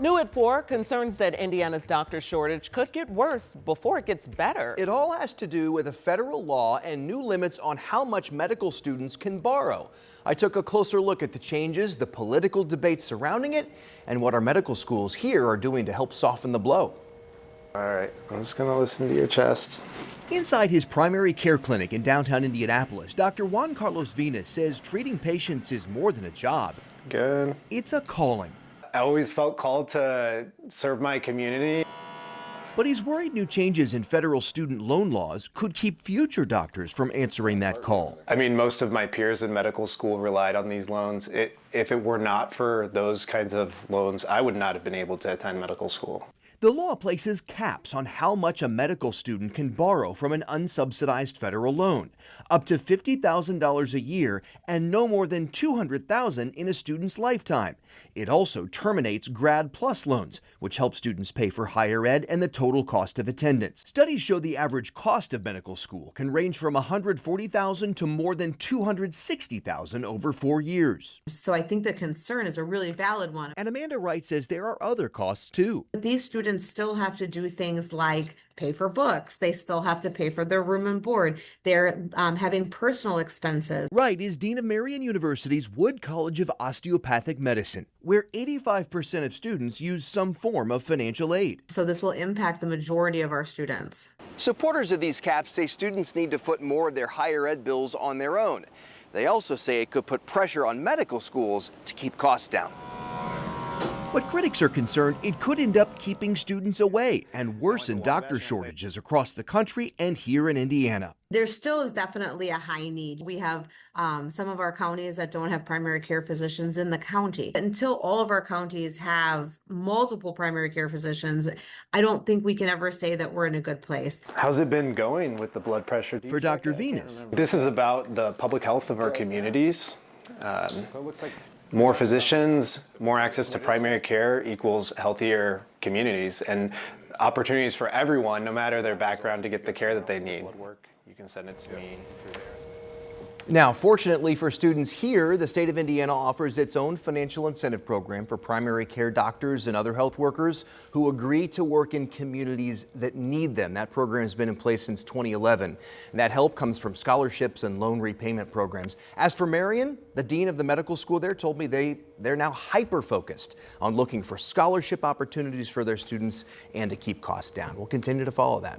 New at 4, concerns that Indiana's doctor shortage could get worse before it gets better. It all has to do with a federal law and new limits on how much medical students can borrow. I took a closer look at the changes, the political debate surrounding it, and what our medical schools here are doing to help soften the blow. All right, I'm just gonna listen to your chest. Inside his primary care clinic in downtown Indianapolis, Dr. Juan Carlos Venis says treating patients is more than a job. Good. It's a calling. I always felt called to serve my community. But he's worried new changes in federal student loan laws could keep future doctors from answering that call. I mean, most of my peers in medical school relied on these loans. If it were not for those kinds of loans, I would not have been able to attend medical school. The law places caps on how much a medical student can borrow from an unsubsidized federal loan, up to $50,000 a year and no more than $200,000 in a student's lifetime. It also terminates Grad Plus loans, which help students pay for higher ed and the total cost of attendance. Studies show the average cost of medical school can range from $140,000 to more than $260,000 over 4 years. So I think the concern is a really valid one. And Amanda Wright says there are other costs too. These students still have to do things like pay for books. They still have to pay for their room and board. They're having personal expenses. Wright is Dean of Marian University's Wood College of Osteopathic Medicine, where 85% of students use some form of financial aid. So this will impact the majority of our students. Supporters of these caps say students need to foot more of their higher ed bills on their own. They also say it could put pressure on medical schools to keep costs down. But critics are concerned it could end up keeping students away and worsen doctor shortages across the country and here in Indiana. There still is definitely a high need. We have some of our counties that don't have primary care physicians in the county. Until all of our counties have multiple primary care physicians, I don't think we can ever say that we're in a good place. How's it been going with the blood pressure? For Dr. Venis, this is about the public health of our communities. More physicians, more access to primary care equals healthier communities and opportunities for everyone, no matter their background, to get the care that they need. You can send it to me. Now, fortunately for students here, the state of Indiana offers its own financial incentive program for primary care doctors and other health workers who agree to work in communities that need them. That program has been in place since 2011. And that help comes from scholarships and loan repayment programs. As for Marian, the dean of the medical school there told me they're now hyper-focused on looking for scholarship opportunities for their students and to keep costs down. We'll continue to follow that.